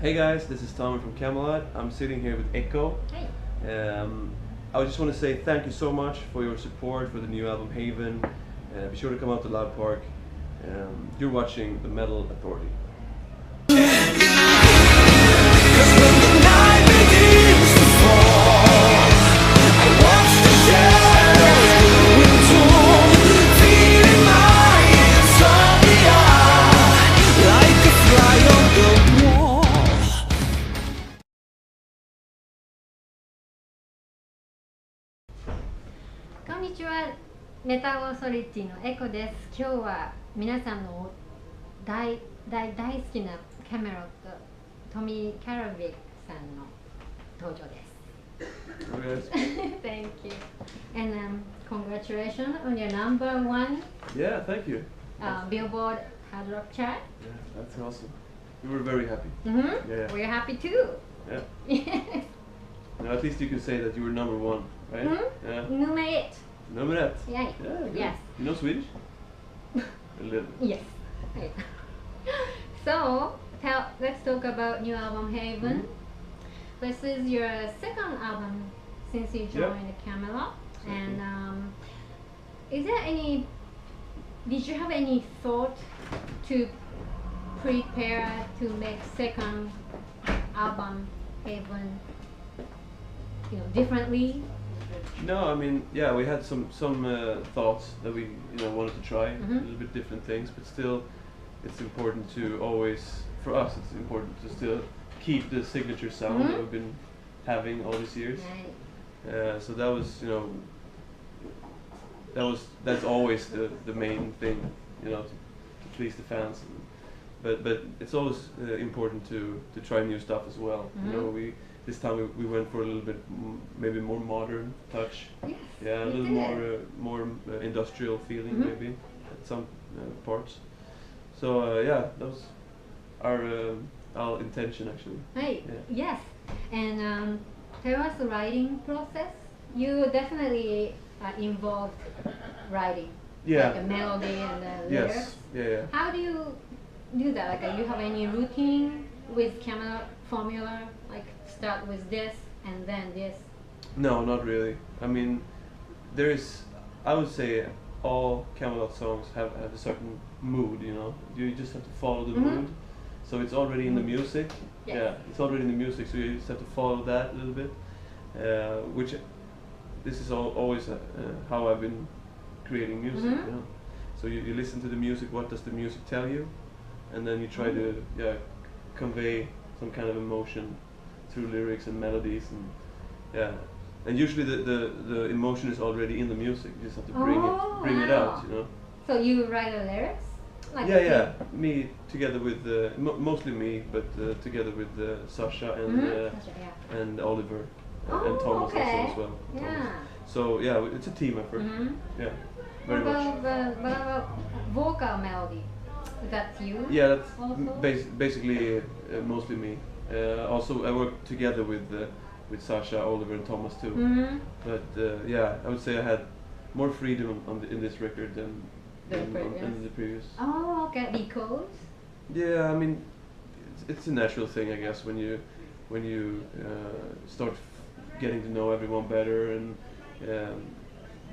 Hey guys, this is Tommy from Camelot. I'm sitting here with Echo. Hey. I just want to say thank you so much for your support for the new album Haven. Be sure to come out to Loud Park. You're watching The Metal Authority.こんにちは、メタルオーソリティのエコです。今日は皆さんの大好きなカメラとトミー・カレビックさんの登場です。Thank you. And congratulations on your #1. Yeah, thank you. Billboard Hard Rock chart. Yeah, that's awesome. We were very happy. Yeah. We're happy too. Yeah. Now, at least you can say that you were #1, right? Yeah. Nummer 1. Nummer 1. Yeah. Yeah, Yes. You know Swedish? A little. Yes. So, let's talk about new album Haven. This is your second album since you joined Camelot. And is there did you have any thought to prepare to make second album Haven, differently? No, I mean, yeah, we had some thoughts that we wanted to try a little bit different things, but still, it's important to always, for us, it's important to still keep the signature sound that we've been having all these years. Right. So that was, that's always the main thing, to please the fans. But it's always important to try new stuff as well. This time we went for a little bit maybe more modern touch. Yes, yeah, a little more industrial feeling maybe at some parts. So yeah, that was our intention actually. Right. Yeah. Yes. And tell us the writing process. You definitely involved writing. Yeah. Like a melody and the lyrics. Yes. Yeah. How do you do that? Like, do you have any routine with camera formula? Like, start with this and then this? No, not really. I mean, I would say all Camelot songs have a certain mood, You just have to follow the mood. So it's already in the music. Yes. Yeah, it's already in the music, so you just have to follow that a little bit. Which, this is always how I've been creating music, So you listen to the music, what does the music tell you? And then you try to convey some kind of emotion through lyrics and melodies, and usually the emotion is already in the music. You just have to bring it out, So you write the lyrics? Like Me together with mostly me, but together with Sasha and Oliver and Thomas also as well. Yeah. Thomas. So yeah, it's a team effort. Yeah, very much. What about vocal melody? Is that you? Yeah, that's also? basically mostly me. Also, I work together with Sasha, Oliver, and Thomas too. But yeah, I would say I had more freedom in this record than the previous. Oh, okay. Because? Yeah, I mean, it's a natural thing, I guess, when you start getting to know everyone better, and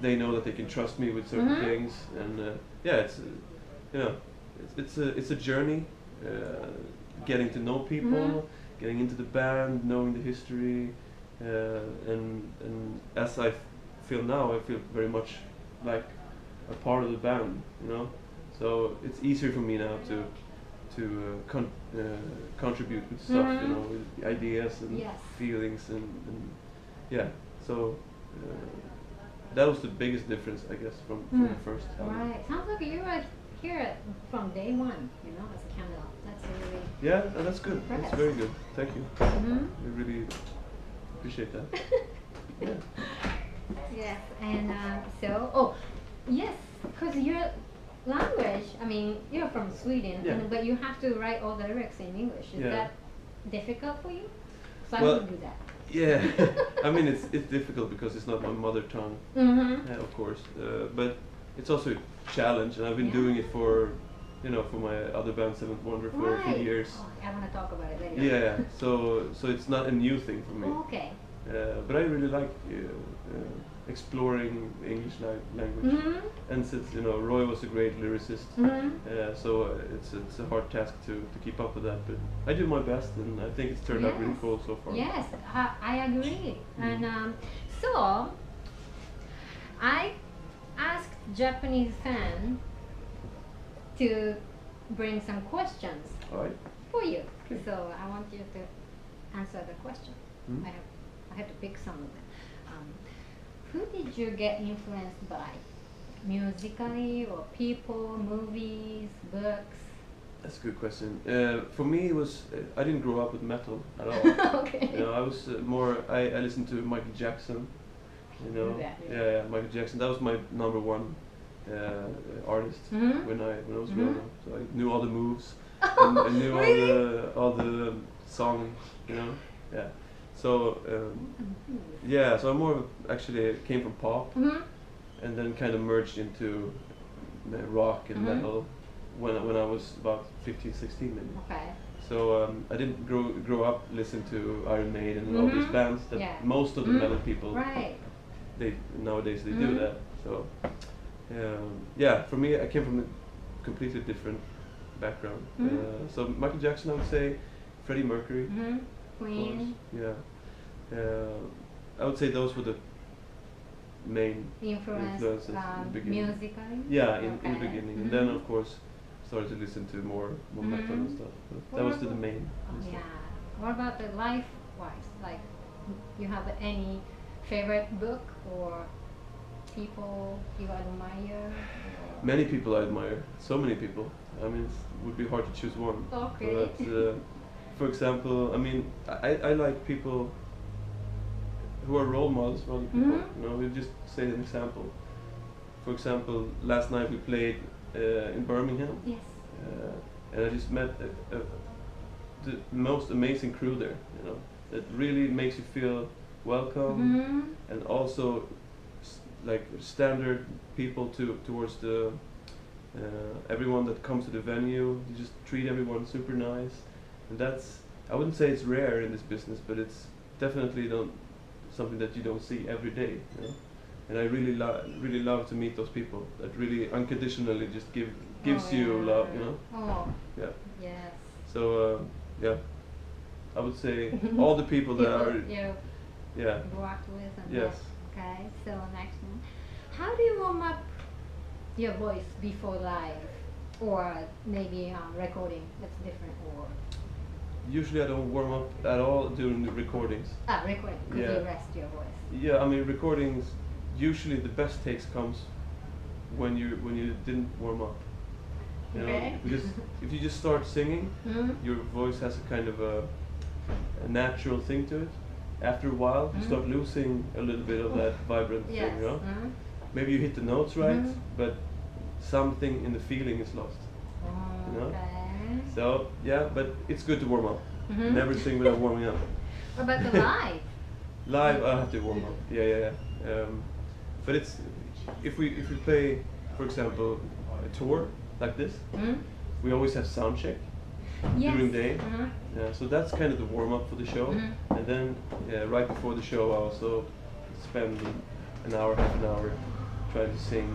they know that they can trust me with certain things, and yeah, it's a journey, getting to know people, getting into the band, knowing the history, and as I feel now, I feel very much like a part of the band, So it's easier for me now to contribute with stuff, with ideas and feelings, and yeah. So that was the biggest difference, I guess, from the first album. Right. Sounds like you were here from day one, as a Camelot. That's really... Yeah, that's good. That's very good. Thank you. I really appreciate that. Yeah. Yes, and yes, because your language, I mean, you're from Sweden, but you have to write all the lyrics in English. Is that difficult for you? So I wouldn't do that. Yeah, I mean, it's difficult because it's not my mother tongue, of course, but it's also a challenge, and I've been doing it for you know, for my other band, Seventh Wonder, for a few years. Oh, I want to talk about it later. Yeah, so it's not a new thing for me. Okay. But I really like exploring English language. And since, you know, Roy was a great lyricist, so it's a hard task to keep up with that. But I do my best, and I think it's turned out really cool so far. Yes, I agree. And so I asked Japanese fan to bring some questions for you. Okay. So I want you to answer the question. I have to pick some of them. Who did you get influenced by? Musically, or people, movies, books? That's a good question. For me, it was I didn't grow up with metal at all. Okay. You know, I was more. I listened to Michael Jackson. You know, yeah, Michael Jackson. That was my number one artist when I was growing up. So I knew all the moves. And I knew all the songs. You know, yeah. So yeah, so I more actually came from pop, and then kind of merged into rock and metal when I was about 15, 16 maybe. Okay. So I didn't grow up listening to Iron Maiden and all these bands that most of the metal people nowadays they do that. So yeah, for me I came from a completely different background. So Michael Jackson, I would say, Freddie Mercury. Queen. Yeah. I would say those were the main influences in the beginning. Musically? Yeah, in the beginning. And then of course started to listen to more metal and stuff. But that was the main. Yeah. What about the life-wise? Like, you have any favorite book or people you admire? Many people I admire. So many people. I mean, it would be hard to choose one. Okay. But, for example, I mean, I like people who are role models for other people. You know, we just say an example. For example, last night we played in Birmingham. Yes. And I just met the most amazing crew there. You know, that really makes you feel welcome, and also like standard people towards the everyone that comes to the venue. You just treat everyone super nice. And that's, I wouldn't say it's rare in this business, but it's definitely something that you don't see every day. You know? And I really love to meet those people that really unconditionally just gives you love. You know. Oh. Yeah. Yes. So yeah, I would say all the people that are worked with. And yes. Okay. So next one, how do you warm up your voice before live, or maybe recording? That's different. Or usually I don't warm up at all during the recordings. Recording, because you rest your voice. Yeah, I mean recordings, usually the best takes comes when you didn't warm up. You know, because if you just start singing, your voice has a kind of a natural thing to it. After a while, you start losing a little bit of that vibrant thing, you know? Maybe you hit the notes right, but something in the feeling is lost. You know? So yeah, but it's good to warm up. Never sing without warming up. What about the live? Live, I have to warm up. Yeah. But it's if we play, for example, a tour like this, we always have sound check during the day. Yeah, so that's kind of the warm up for the show. And then right before the show, I also spend an hour, half an hour, trying to sing,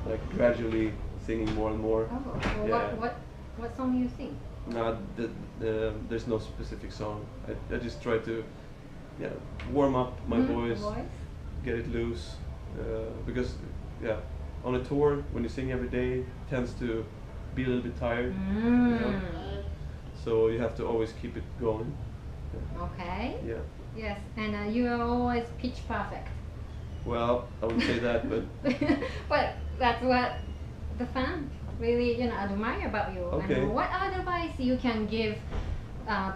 like gradually singing more and more. Oh, well, what song do you sing? No, there's no specific song. I just try to warm up my voice, get it loose, because on a tour when you sing every day it tends to be a little bit tired. You know? So you have to always keep it going. Okay. Yeah. Yes, and you are always pitch perfect. Well, I would say that, but but that's what the fan really admire about you. Okay. And what advice you can give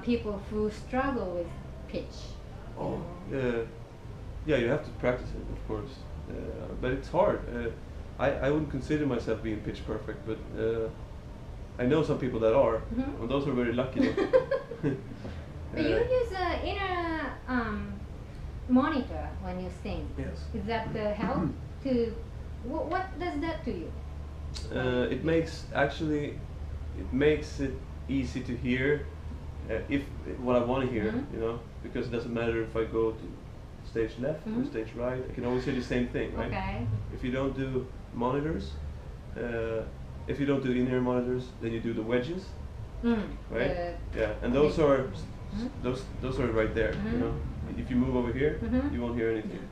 people who struggle with pitch? Oh, yeah, you have to practice it, of course, but it's hard. I wouldn't consider myself being pitch perfect, but I know some people that are, and those are very lucky. But you use an inner monitor when you sing. Yes. Is that the help to? What does that to you? It makes actually it makes it easy to hear if what I want to hear, Mm-hmm. you know, because it doesn't matter if I go to stage left or Mhm. stage right. I can always hear the same thing, right? Okay. If you don't do monitors, if you don't do in-ear monitors, then you do the wedges, right? Yeah, and those are Mhm. those are right there. You Mhm. know, if you move over here, Mhm. you won't hear anything.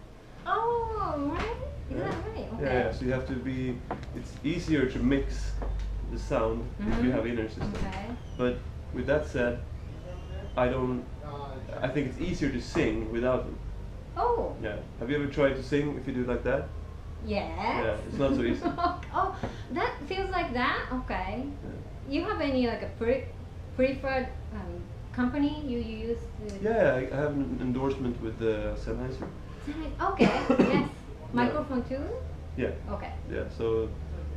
Oh, right. Is that right? Okay. Yeah, so you have to be. It's easier to mix the sound if you Mhm. have inner system. Okay. But with that said, I think it's easier to sing without them. Oh. Yeah. Have you ever tried to sing if you do it like that? Yes. Yeah, it's not so easy. Oh, that feels like that. Okay. Yeah. You have any like a preferred company you use? Yeah, I have an endorsement with Sennheiser. Okay. Yes. Microphone too. Yeah. Okay. Yeah. So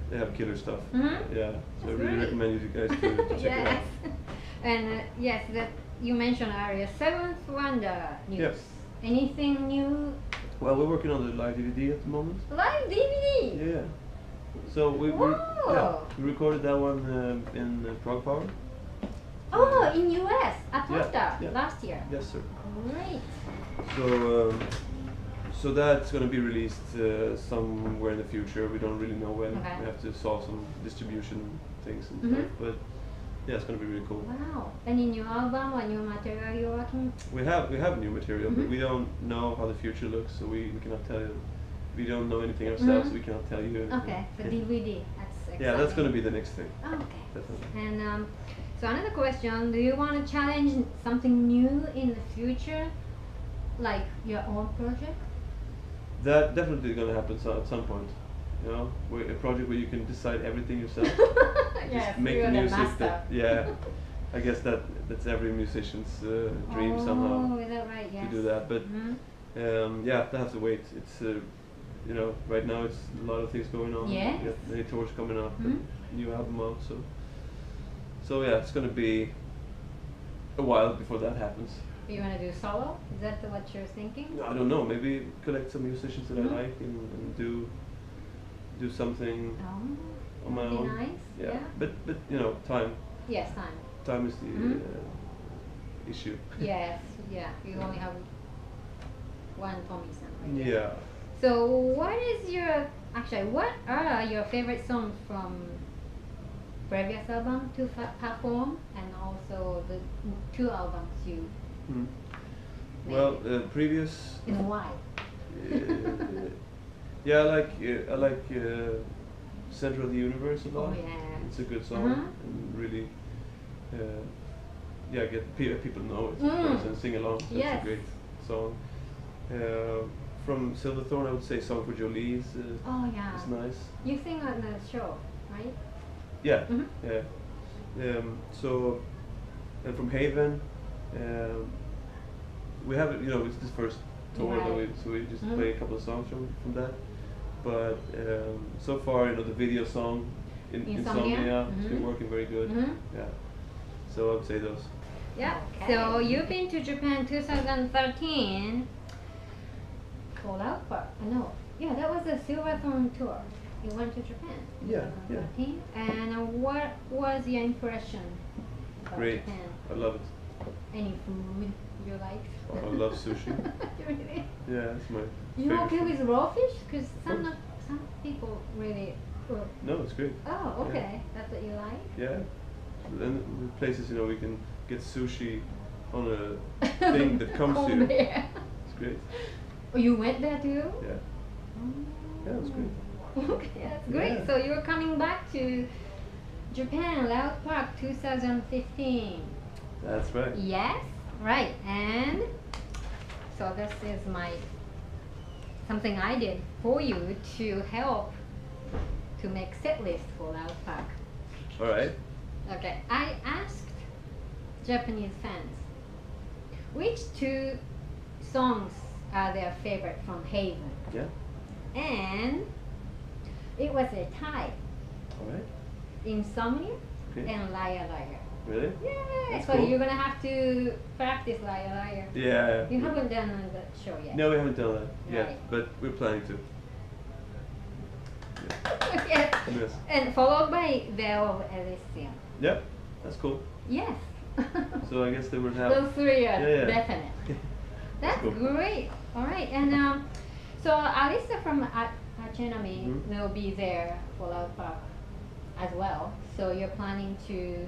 they have killer stuff. Mhm. Yeah. So I That's really great. recommend you guys to check it out. Yes. And yes, that you mentioned earlier, Seventh Wonder news. Yep. Anything new? Well, we're working on the live DVD at the moment. Live DVD. Yeah. So we Whoa. we recorded that one in Prague Power. Oh, in US, Atlanta, yeah. last year. Yes, sir. Great. So that's going to be released somewhere in the future. We don't really know when. Okay. We have to solve some distribution things and Mhm. stuff. But yeah, it's going to be really cool. Wow. Any new album or new material you're working? We have new material, but Mhm. we don't know how the future looks, so we cannot tell you. We don't know anything ourselves, Mhm. so we cannot tell you anything. Okay, so DVD. That's exciting. Yeah, that's going to be the next thing. Okay. Definitely. And so another question: do you want to challenge something new in the future, like your own project? That definitely going to happen at some point. You know, a project where you can decide everything yourself. Yes, Make you're the the music master. that, yeah. I guess that's every musician's dream somehow Oh, is that right? Yes. to do that. But Mhm. yeah, I have to wait. It's you know, right now it's a lot of things going on. Yes. We got many tours coming up, Mhm. and new album out. So yeah, it's gonna be a while before that happens. You want to do solo? Is that what you're thinking? I don't know. Maybe collect some musicians that Mhm. I like and do something Oh, on my that'd be own. nice. Yeah. Yeah. But you know, time Yes, time. time is the Mhm. issue. Yes, yeah. You only have one Tommy-san, right? Yeah. So, what are your favorite songs from previous album to perform, and also the two albums you Mm. made? Well, previous. And why? Yeah, I like Center of the Universe a lot. Oh, yeah. It's a good song Mhm. and really, yeah, get people know it of Mm. course, and sing along. It's Yes. a great song. From Silverthorne, I would say "Song for Jolie" is Yeah. nice. You sing on the show, right? Yeah, Mhm. yeah. So, and from Haven, we have you know it's the first tour that Right. so we just Mhm. play a couple of songs from that. But so far, you know, the video song Insomnia, it's been Mhm. working very good. Mhm. Yeah. So I would say those. Yeah. Okay. So you've been to Japan 2013. Fallout Park. No. Yeah, that was a Silverthorne tour. You went to Japan. Yeah, yeah. 2013. And what was your impression about Great. Japan? I love it. Any food you like? Oh, I love sushi. Really? Yeah, it's my You favorite okay food. with raw fish? Because some people really. No, it's great. Oh, okay. That's what you like. Yeah. And the places, you know, we can get sushi on a thing that comes to you. There. It's great. Oh, you went there too? Yeah. Yeah, it was great. Okay, that's great. Yeah. So you're coming back to Japan, Loud Park 2015. That's right. Yes, right. And so this is something I did for you to help to make set list for Loud Park. All right. Okay, I asked Japanese fans which two songs are their favorite from Haven, Yeah. and it was a tie. All right. Insomnia Okay. and Liar Liar. Really? Yeah, That's so cool. you're gonna have to practice Liar Liar. Yeah. You haven't done on the show yet. No, we haven't done that yet, Right. but we're planning to. Yes. Yes. And followed by Veil of Elysium. Yeah, that's cool. Yes. So I guess they would have. Those three are Yeah. definite. That's cool. great. All right, and so Alisa from Achenami Mhm. will be there for Love Park as well. So you're planning to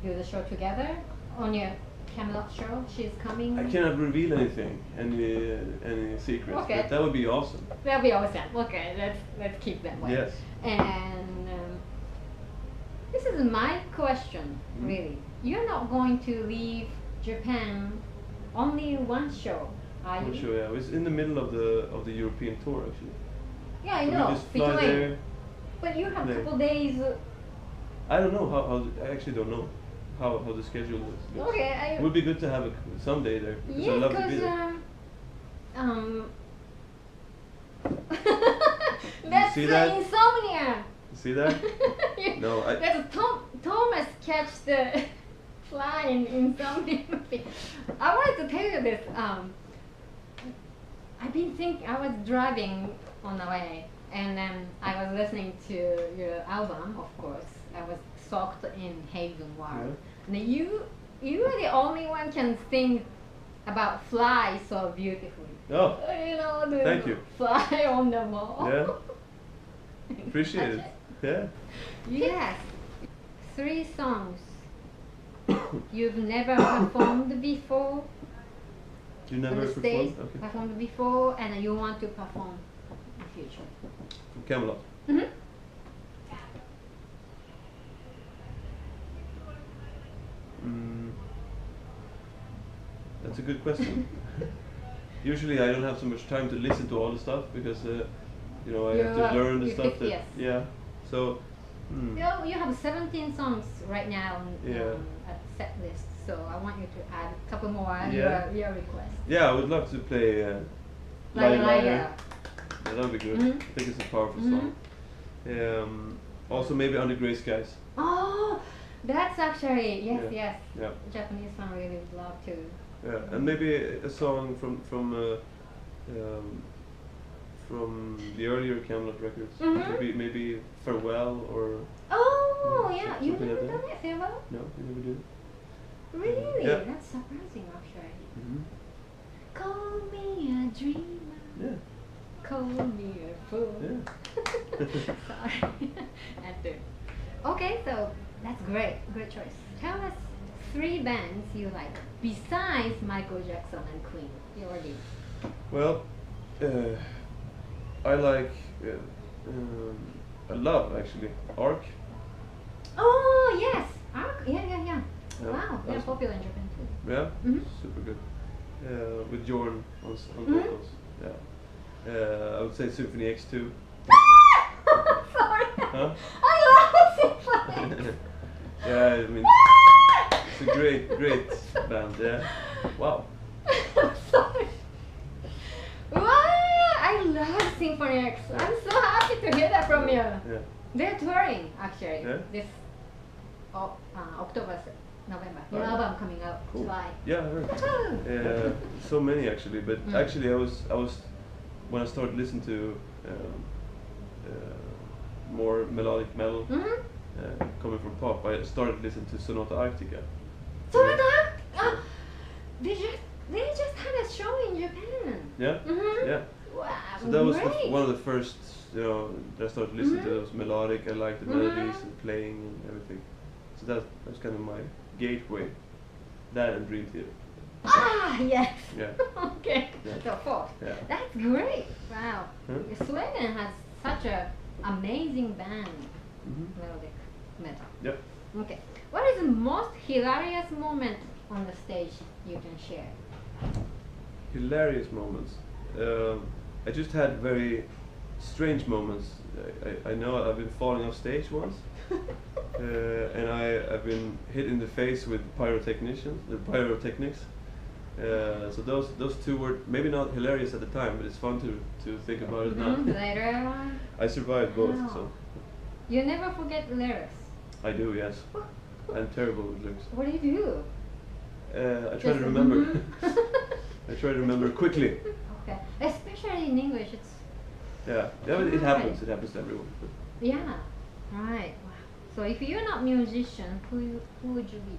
do the show together on your Camelot show? She's coming. I cannot reveal anything, any secrets. Okay. But that would be awesome. That'll be awesome. Okay, let's keep that way. Yes. And this is my question, Mhm. really. You're not going to leave Japan only one show, are you? I'm sure. Yeah, it's in the middle of the European tour actually. Yeah, I So know. we just fly between. there. But you have a there. couple days. I don't know how I actually don't know how the schedule looks. Okay, It would be good to have some day there because I yeah, love to be because there. that's see that? insomnia. You see that? No, That's Thomas catch the fly in insomnia movie. I wanted to tell you this. I've been thinking. I was driving on the way, and then I was listening to your album. Of course, I was soaked in Haven World. And you are the only one can sing about fly so beautifully. Oh, You know the Thank you. fly on the wall. yeah. Appreciate it. Yeah. Yes. 3 songs you've never performed before You on never the stage, performed? Okay. performed before, and you want to perform in the future. From Camelot. Mm-hmm. That's a good question. Usually I don't have so much time to listen to all the stuff because you know I have to learn the you're stuff 50, that yes. yeah. So You have 17 songs right now Yeah. at set list, so I want you to add a couple more at Yeah. your request. yeah, I would love to play Liar, Liar, Liar. Yeah, that would be good. Mhm. I think it's a powerful Mhm. song. Also maybe Under Grey Skies. Oh, that's actually yes, Yeah. yes. Yeah. Japanese fan really would love to. Yeah, and maybe a song from the earlier Camelot records. Mhm. Maybe Farewell or Oh, Yeah, yeah. so- You something never like done it, Farewell? no, we never did. Really? Yeah. That's surprising, actually. Mm-hmm. Call me a dreamer. Yeah, Call me a fool. yeah. Sorry. Had to. Okay, so that's great. Great choice. Tell us 3 bands you like besides Michael Jackson and Queen. You already. Well, I like, I love actually Ark. Oh yes, Ark. Yeah. Yeah, Wow, they're that's- popular in Japan too. Yeah, Mhm. super good. With Jorn on Mhm. vocals. Yeah. I would say Symphony X2. Sorry. Huh? I love Symphony. Yeah, I mean, it's a great band. Yeah. Wow. Sorry. Wow, I love Symphony X. I'm so happy to hear that from you. Yeah. They're touring actually Yeah? this October, November. New Oh. album coming out Cool. July. Yeah, I heard. Woohoo! So many actually, but Mm. actually I was when I started listening to more melodic metal Mhm. coming from pop, I started listening to Sonata Arctica. So that they just had a show in Japan. Yeah, Mhm. yeah. Wow. So that was great. one of the first, that I started listening to. Mhm. It was melodic. I liked the Mhm. melodies and playing and everything. So that was kind of my gateway. That and Dream Theater. Ah yes. Yeah. Okay. Yeah. So 4. Yeah. That's great. Wow. Huh? Sweden has such a amazing band, Mhm. melodic metal. Yep. Okay. What is the most hilarious moment on the stage you can share? Hilarious moments. I just had very strange moments. I know I've been falling off stage once, and I've been hit in the face with pyrotechnics. So those 2 were maybe not hilarious at the time, but it's fun to think about it Mhm. now. Later on, I survived both, Wow. so you never forget the lyrics. I do. Yes, I'm terrible with lyrics. What do you do? I try to remember. Mhm. I try to remember quickly. Okay, especially in English, it's Yeah, but it Right. happens. It happens to everyone. yeah, right. Wow. So So if you're not musician, who would you be?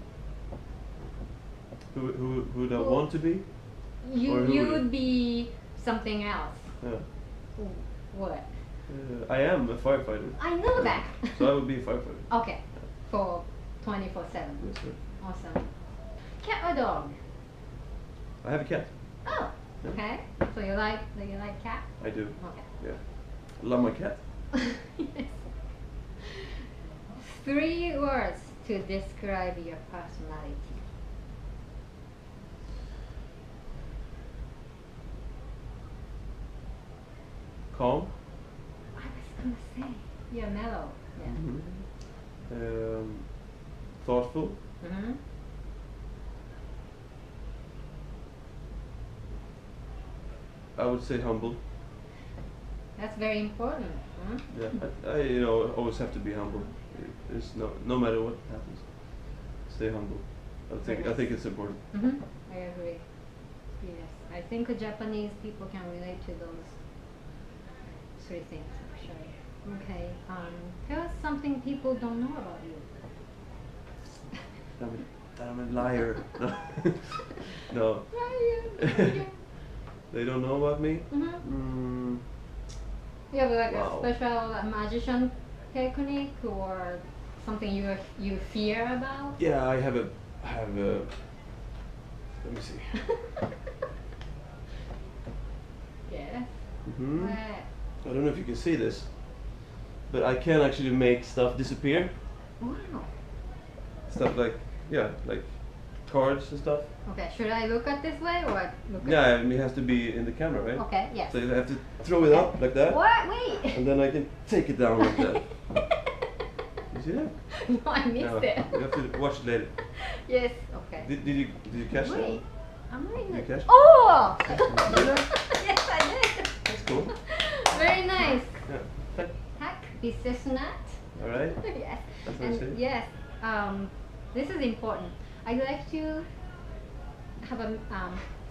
Who would I Who- want to be? You Or who you would would be something else. Yeah. What? I am a firefighter. I know that. So I would be a firefighter. Okay, for 24/7. Yes, sir. Awesome. Cat or dog? I have a cat. Oh, Yeah. okay. So you like cat? I do. Okay. Yeah. I love my cat. Yes. 3 words to describe your personality. Calm. I was gonna say you're mellow. Yeah. Thoughtful. Mm-hmm. I would say humble. That's very important. Huh? Yeah. I always have to be humble. It's no matter what happens. Stay humble. I think it's important. Mm-hmm. I agree. Yes, I think Japanese people can relate to those 3 things actually. Okay. Tell us something people don't know about you. I'm a liar. No. They don't know about me. Mm-hmm. You have like Wow. a special magician technique or something you fear about? Yeah, I have a. Let me see. Yes. Hmm. What? I don't know if you can see this, but I can actually make stuff disappear. Wow. Stuff like cards and stuff. Okay, should I look at this way or look at Yeah, it has to be in the camera, right? Okay, yes. So you have to throw it up like that, What? Wait. and then I can take it down like that. You see that? No, I missed it. You have to watch it later. Yes, okay. Did you catch Wait, am I in Did you the... catch? Oh! that? Yes, I did. That's cool. Very nice. Yeah. Hack business nut. All right. Yes. That's what I And say. yes, this is important. I'd like to have a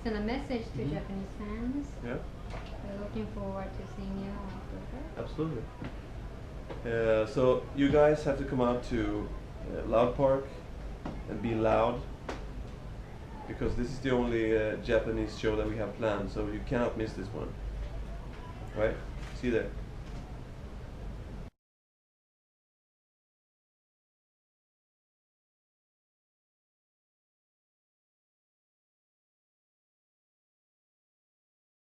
send a message to Mhm. Japanese fans. Yeah. We're looking forward to seeing you on October. Absolutely. So you guys have to come out to Loud Park and be loud, because this is the only Japanese show that we have planned, so you cannot miss this one. Right? See you there.